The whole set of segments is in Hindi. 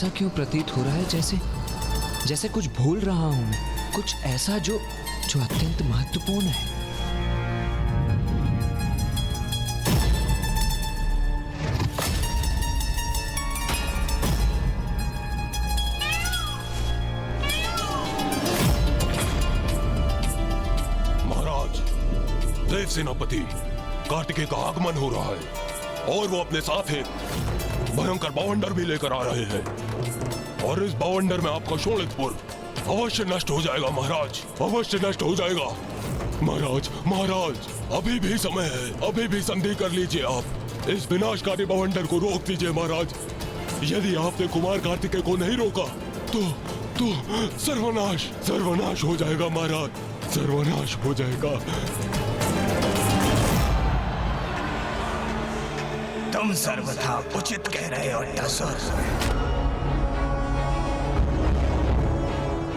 ऐसा क्यों प्रतीत हो रहा है जैसे कुछ भूल रहा हूं मैं, कुछ ऐसा जो अत्यंत महत्वपूर्ण है। महाराज, देव सेनापति कार्तिकेय का आगमन हो रहा है और वो अपने साथ एक भयंकर बवंडर भी लेकर आ रहे हैं, और इस बवंडर में आपका शोणितपुर अवश्य नष्ट हो जाएगा महाराज, अवश्य नष्ट हो जाएगा। महाराज महाराज, अभी भी समय है, अभी भी संधि कर लीजिए आप, इस विनाशकारी बवंडर को रोक दीजिए महाराज। यदि आपने कुमार कार्तिकेय को नहीं रोका तो सर्वनाश सर्वनाश हो जाएगा महाराज, सर्वनाश हो जाएगा। तुम सर्वथा उचित कह रहे हो टसर।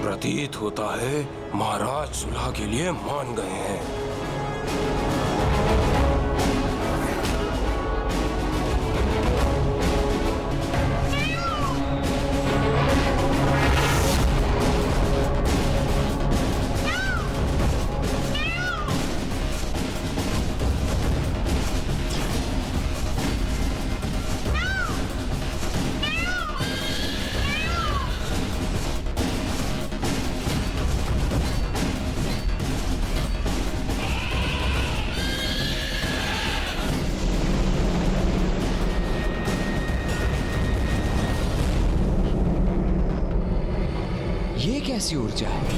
प्रतीत होता है महाराज सुलह के लिए मान गए हैं। ये कैसी ऊर्जा है?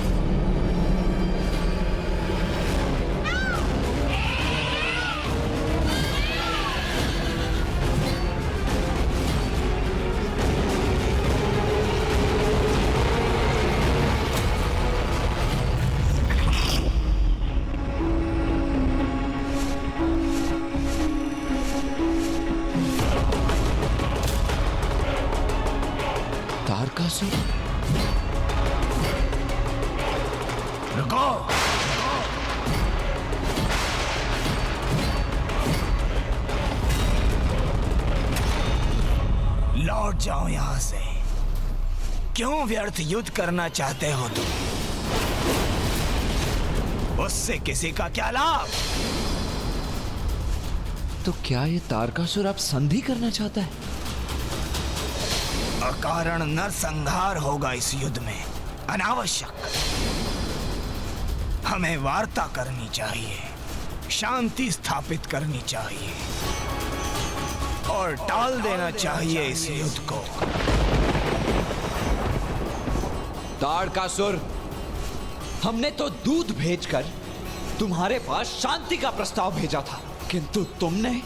तारकासुर? रुको, लौट जाओ यहां से। क्यों व्यर्थ युद्ध करना चाहते हो तुम? उससे किसी का क्या लाभ? तो क्या ये तारकासुर अब संधि करना चाहता है? अकारण नरसंहार होगा इस युद्ध में, अनावश्यक। हमें वार्ता करनी चाहिए, शांति स्थापित करनी चाहिए और टाल देना चाहिए इस युद्ध को। तारकासुर, हमने तो दूत भेजकर तुम्हारे पास शांति का प्रस्ताव भेजा था, किंतु तुमने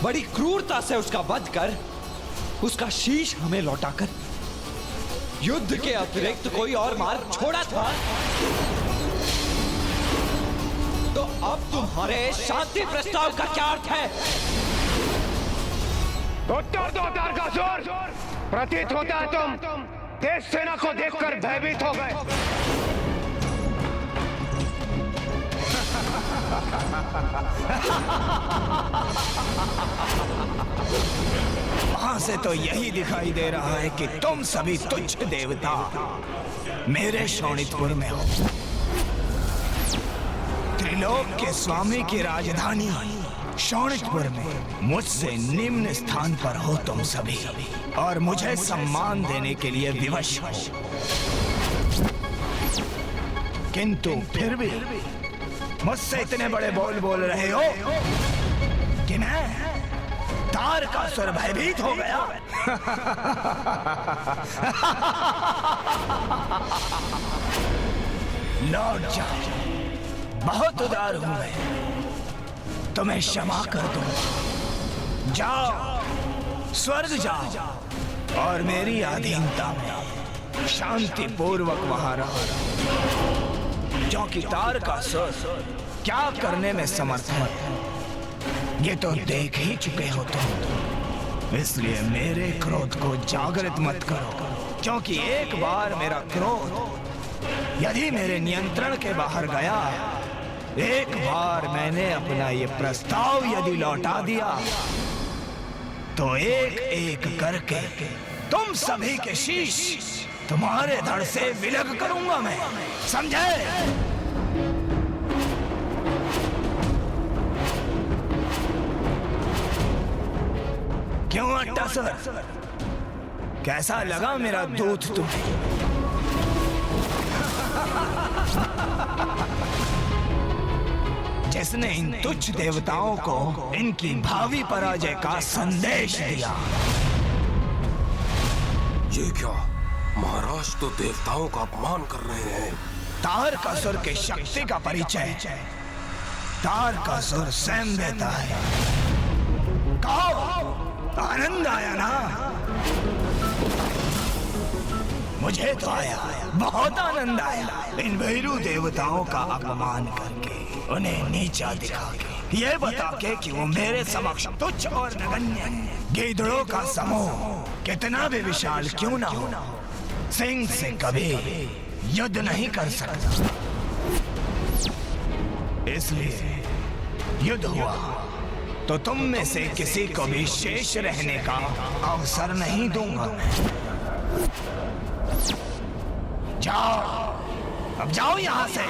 बड़ी क्रूरता से उसका वध कर उसका शीश हमें लौटाकर युद्ध के अतिरिक्त कोई और मार्ग छोड़ा था। तो अब तुम्हारे शांति प्रस्ताव का क्या अर्थ है? उत्तर दो तारकासुर। प्रतीत होता है तुम देव सेना को देखकर भयभीत हो गए। वहां से तो यही दिखाई दे रहा है कि तुम सभी तुच्छ देवता मेरे शोणितपुर में हो। त्रिलोक के स्वामी की राजधानी शोणितपुर में मुझसे निम्न स्थान पर हो तुम सभी, और मुझे सम्मान देने के लिए विवश हो, किंतु फिर भी मुझसे इतने बड़े बोल बोल रहे हो कि मैं तारकासुर भयभीत हो गया। लौट जाओ, बहुत उदार हूं मैं, तुम्हें क्षमा कर दूं। जाओ, स्वर्ग जाओ और मेरी अधीनता में शांतिपूर्वक वहां रहो, क्योंकि तारकासुर क्या करने में समर्थ है ये तो देख ही चुके हो तुम। इसलिए मेरे क्रोध को जागृत मत करो, क्योंकि एक बार मेरा क्रोध यदि मेरे नियंत्रण के बाहर गया, एक बार मैंने अपना ये प्रस्ताव यदि लौटा दिया, तो एक एक करके तुम सभी के शीश तुम्हारे धड़ से विलग करूंगा मैं, समझे? क्यों अट्टा सर, कैसा लगा मेरा दूध तुम्हें? जिसने इन तुच्छ देवताओं को इनकी भावी पराजय का संदेश दिया। ये क्या महाराज, तो देवताओं का अपमान कर रहे हैं। तारकासुर की शक्ति का परिचय तारकासुर स्वयं देता है। कहो, आनंद आया ना? मुझे तो आया, बहुत आनंद आया। इन भैरू देवताओं का अपमान करके, उन्हें नीचा दिखा के, ये बता के कि वो मेरे समक्ष तुच्छ और नगण्य है। गीदड़ों का समूह कितना भी विशाल क्यों ना हो, सिंह से कभी युद्ध नहीं कर सकता। इसलिए युद्ध हुआ तो तुम में से किसी को भी शेष रहने का अवसर नहीं दूंगा। जाओ, अब जाओ यहां से।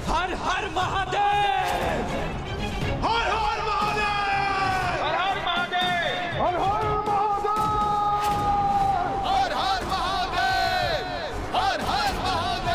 हर हर महादेव! हर हर महादेव! हर हर महादेव! हर हर महादेव! हर हर महादेव! हर हर महादेव!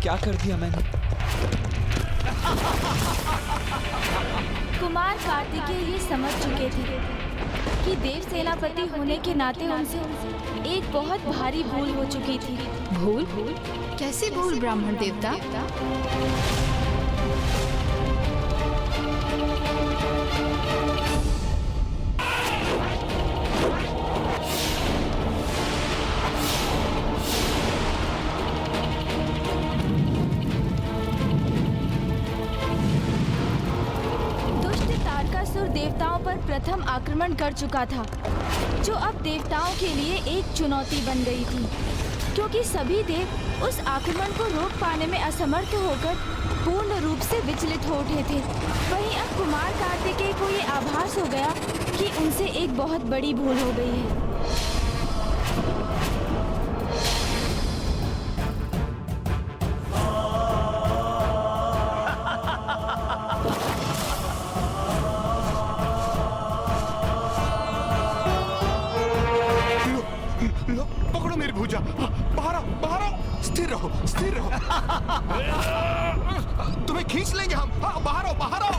क्या कर दिया मैंने? कुमार कार्तिकेय ये समझ चुके थे कि देव सेनापति होने के नाते उनसे एक बहुत भारी भूल हो चुकी थी। भूल? कैसी भूल ब्राह्मण देवता? देवताओं पर प्रथम आक्रमण कर चुका था, जो अब देवताओं के लिए एक चुनौती बन गई थी, क्योंकि सभी देव उस आक्रमण को रोक पाने में असमर्थ होकर पूर्ण रूप से विचलित हो उठे थे। वहीं अब कुमार कार्तिकेय को ये आभास हो गया कि उनसे एक बहुत बड़ी भूल हो गई है। पकड़ो मेरी भुजा, बाहर आओ, बाहर आओ, स्थिर रहो, स्थिर रहो। तुम्हें खींच लेंगे हम। हाँ, बाहर आओ, बाहर आओ।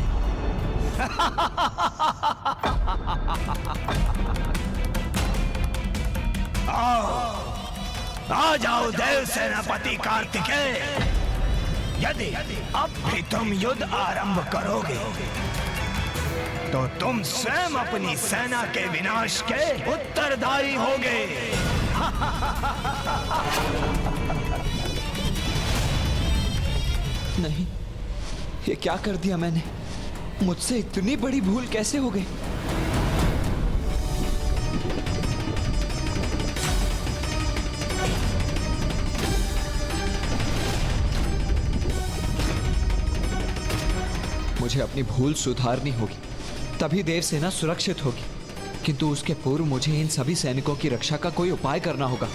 आ जाओ देव सेनापति कार्तिकेय। यदि अब भी तुम युद्ध आरंभ करोगे तो तुम स्वयं अपनी सेना के विनाश के उत्तरदायी होगे। नहीं, ये क्या कर दिया मैंने? मुझसे इतनी बड़ी भूल कैसे हो गई? मुझे अपनी भूल सुधारनी होगी, तभी देवसेना सुरक्षित होगी। किंतु उसके पूर्व मुझे इन सभी सैनिकों की रक्षा का कोई उपाय करना होगा।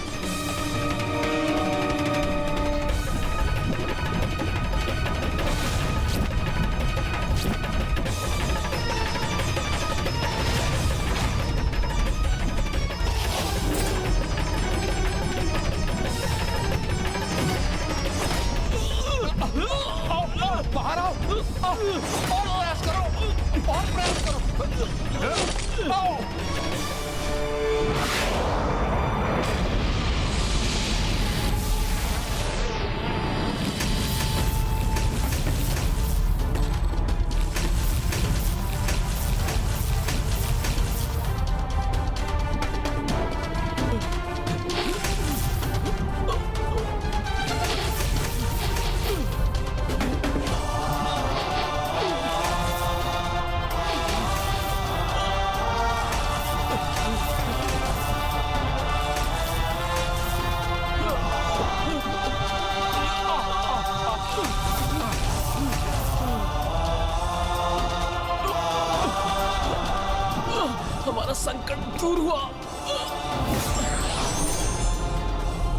हमारा संकट दूर हुआ।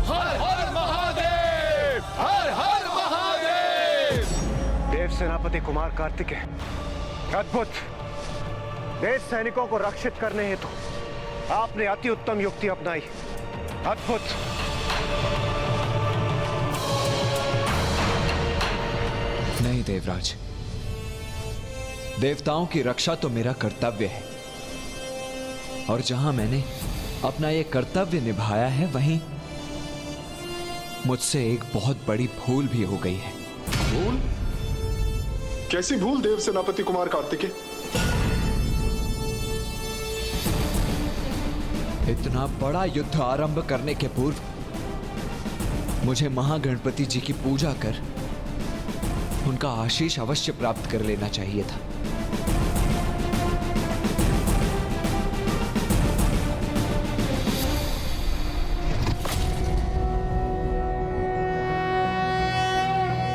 हर हर महादेव, हर हर महादेव। देव सेनापति कुमार कार्तिकेय, अद्भुत। देश सैनिकों को रक्षित करने हेतु आपने अति उत्तम युक्ति अपनाई। अद्भुत। नहीं देवराज, देवताओं की रक्षा तो मेरा कर्तव्य है, और जहां मैंने अपना यह कर्तव्य निभाया है, वहीं मुझसे एक बहुत बड़ी भूल भी हो गई है। भूल? कैसी भूल देव सेनापति कुमार कार्तिकेय? इतना बड़ा युद्ध आरंभ करने के पूर्व मुझे महागणपति जी की पूजा कर उनका आशीष अवश्य प्राप्त कर लेना चाहिए था।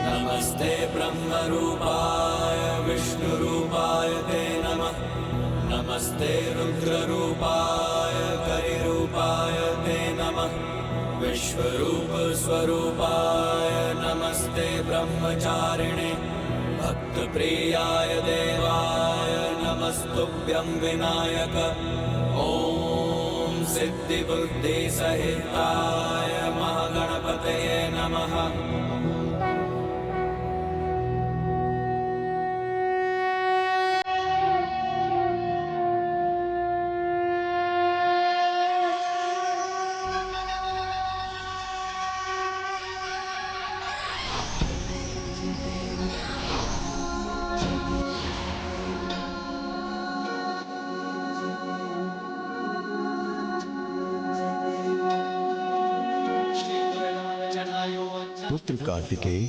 नमस्ते ब्रह्मरूपाय विष्णुरूपाय ते नमः। नमस्ते रुद्ररूपाय करिरूपाय ते नमः। विश्वरूप स्वरूपाय नमस्ते ब्रह्मचारिणे। भक्तप्रियाय देवाय नमस्तुभ्यं विनायक। ॐ सिद्धिबुद्धि सहिताय महागणपतये नमः। पुत्र कार्तिकेय,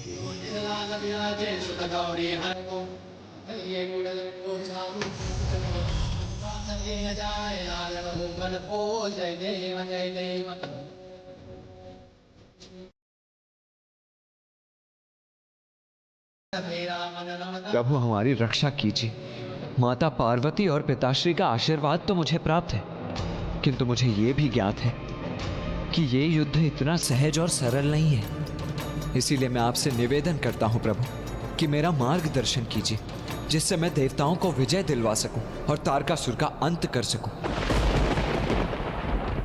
प्रभु हमारी रक्षा कीजिए। माता पार्वती और पिताश्री का आशीर्वाद तो मुझे प्राप्त है, किंतु मुझे ये भी ज्ञात है कि ये युद्ध इतना सहज और सरल नहीं है। इसीलिए मैं आपसे निवेदन करता हूं प्रभु कि मेरा मार्गदर्शन कीजिए, जिससे मैं देवताओं को विजय दिलवा सकूं और तारकासुर का अंत कर सकूं।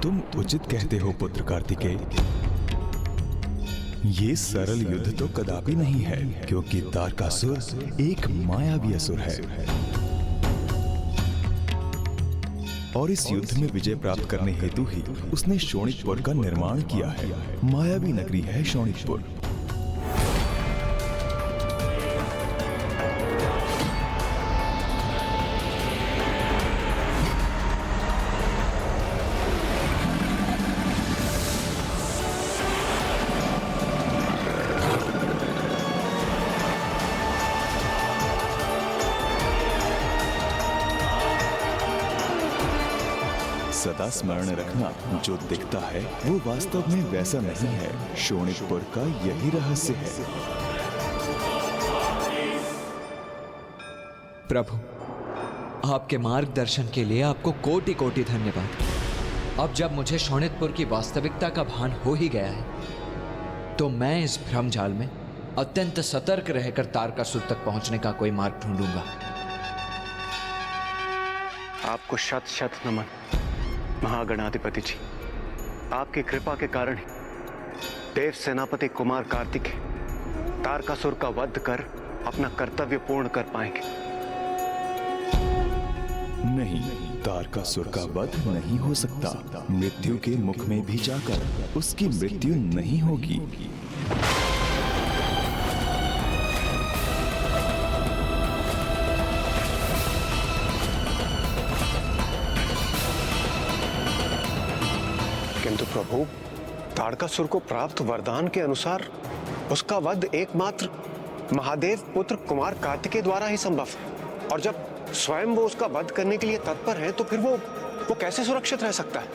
तुम उचित कहते हो पुत्र कार्तिकेय। ये सरल युद्ध तो कदापि नहीं है, क्योंकि तारकासुर एक मायावी असुर है और इस युद्ध में विजय प्राप्त करने हेतु ही उसने शोणितपुर का निर्माण किया है। मायावी नगरी है शोणितपुर। सदा स्मरण रखना, जो दिखता है वो वास्तव में वैसा नहीं है। शोणितपुर का यही रहस्य है। प्रभु, आपके मार्गदर्शन के लिए आपको कोटि कोटि धन्यवाद। अब जब मुझे शोणितपुर की वास्तविकता का भान हो ही गया है, तो मैं इस भ्रमजाल में अत्यंत सतर्क रहकर तारकासुर तक पहुंचने का कोई मार्ग ढूंढूंगा। आपको शत शत नमन महागणाधिपति जी। आपकी कृपा के कारण ही देव सेनापति कुमार कार्तिकेय तारकासुर का वध कर अपना कर्तव्य पूर्ण कर पाएंगे। नहीं, तारकासुर का वध नहीं हो सकता। मृत्यु के मुख में भी जाकर उसकी मृत्यु नहीं होगी। किंतु प्रभु, तारकासुर को प्राप्त वरदान के अनुसार उसका वध एकमात्र महादेव पुत्र कुमार कार्तिकेय द्वारा ही संभव है। और जब स्वयं वो उसका वध करने के लिए तत्पर है, तो फिर वो कैसे सुरक्षित रह सकता है?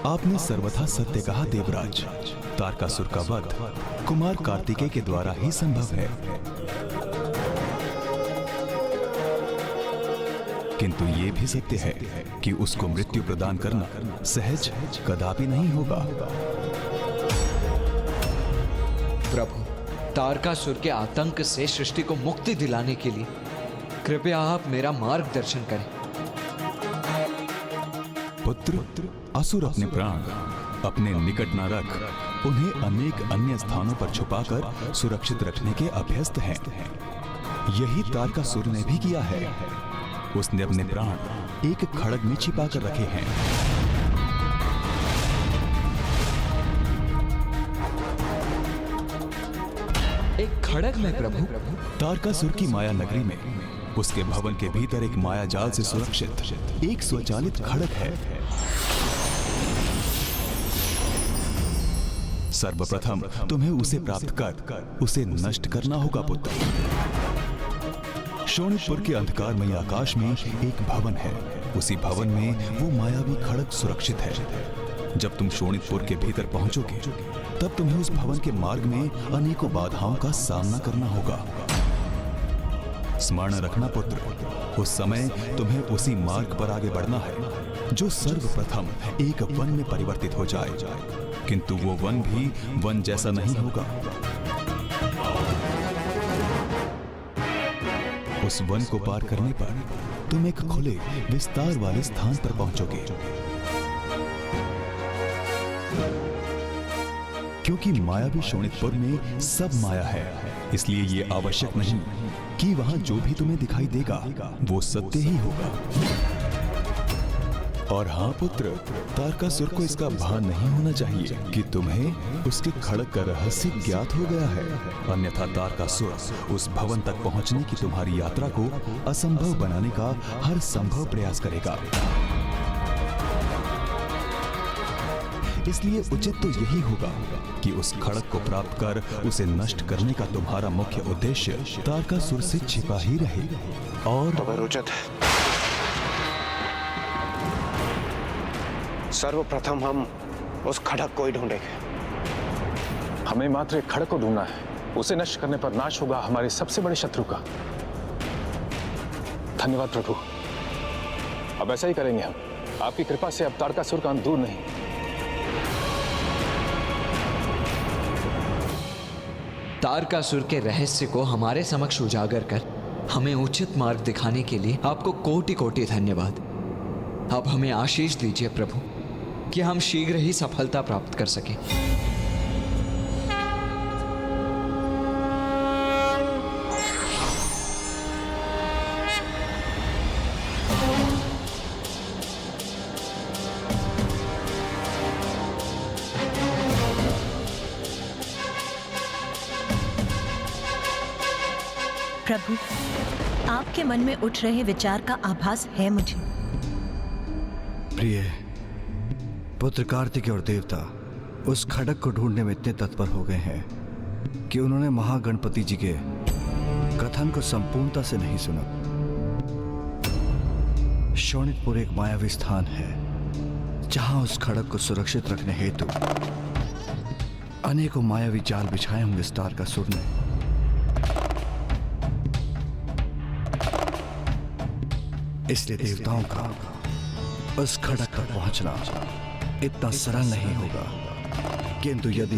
आपने सर्वथा सत्य कहा देवराज। तारकासुर का वध कुमार कार्तिकेय के द्वारा ही संभव है। किंतु ये भी सत्य है कि उसको मृत्यु प्रदान करना सहज कदापि नहीं होगा। प्रभु, तारकासुर के आतंक से सृष्टि को मुक्ति दिलाने के लिए कृपया आप मेरा मार्गदर्शन करें। पुत्र, असुर अपने प्राण अपने निकट न रख उन्हें अनेक अन्य स्थानों पर छुपाकर सुरक्षित रखने के अभ्यस्त हैं। यही तारकासुर ने भी किया है। उसने अपने प्राण एक खड्ग में छिपा कर रखे हैं। एक खड्ग में प्रभु? तारकासुर की माया नगरी में उसके भवन के भीतर एक माया जाल से सुरक्षित एक स्वचालित खड्ग है। सर्वप्रथम तुम्हें उसे प्राप्त कर उसे नष्ट करना होगा पुत्र। शोणितपुर के अंधकारमय आकाश में एक भवन है। उसी भवन में वो मायावी खड्ग सुरक्षित है। जब तुम शोणितपुर के भीतर पहुंचोगे, तब तुम्हें उस भवन के मार्ग में अनेकों बाधाओं का सामना करना होगा। स्मरण रखना पुत्र, उस समय तुम्हें उसी मार्ग पर आगे बढ़ना है जो सर्वप्रथम एक वन में परिवर्तित हो जाए। किंतु वो वन भी वन जैसा नहीं होगा। उस वन को पार करने पर तुम एक खुले विस्तार वाले स्थान पर पहुंचोगे। क्योंकि मायावी शोणितपुर में सब माया है, इसलिए ये आवश्यक नहीं कि वहां जो भी तुम्हें दिखाई देगा वो सत्य ही होगा। और हाँ पुत्र, तारकासुर को इसका भान नहीं होना चाहिए कि तुम्हें उसके खड्ग का रहस्य ज्ञात हो गया है। अन्यथा तारकासुर उस भवन तक पहुंचने की तुम्हारी यात्रा को असंभव बनाने का हर संभव प्रयास करेगा। इसलिए उचित तो यही होगा कि उस खड्ग को प्राप्त कर उसे नष्ट करने का तुम्हारा मुख्य उद्देश्य तारकासुर से छिपा ही रहे। और तो उचित है। सर्वप्रथम हम उस खड्ग को ही ढूंढेंगे। हमें मात्र एक खड्ग को ढूंढना है। उसे नष्ट करने पर नाश होगा हमारे सबसे बड़े शत्रु का। धन्यवाद प्रभु, अब ऐसा ही करेंगे हम। आपकी कृपा से अब तारकासुर का अंत दूर नहीं। तारकासुर के रहस्य को हमारे समक्ष उजागर कर हमें उचित मार्ग दिखाने के लिए आपको कोटि कोटि धन्यवाद। अब हमें आशीष दीजिए प्रभु कि हम शीघ्र ही सफलता प्राप्त कर सकें। प्रभु, आपके मन में उठ रहे विचार का आभास है मुझे। प्रिय पुत्र कार्तिकेय और देवता उस खड्ग को ढूंढने में इतने तत्पर हो गए हैं कि उन्होंने महागणपति जी के कथन को संपूर्णता से नहीं सुना। शोणितपुर एक मायावी स्थान है जहां उस खड्ग को सुरक्षित रखने हेतु अनेकों मायावी जाल बिछाए होंगे इस तारकासुर ने। इसलिए देवताओं का उस खड्ग तक पहुंचना इतना सरल नहीं होगा। किंतु यदि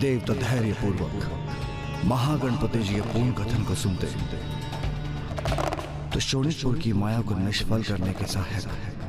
देवता धैर्यपूर्वक महागणपति जी के पूर्ण कथन को सुनते तो शोणितपुर की माया को निष्फल करने के सहायक है।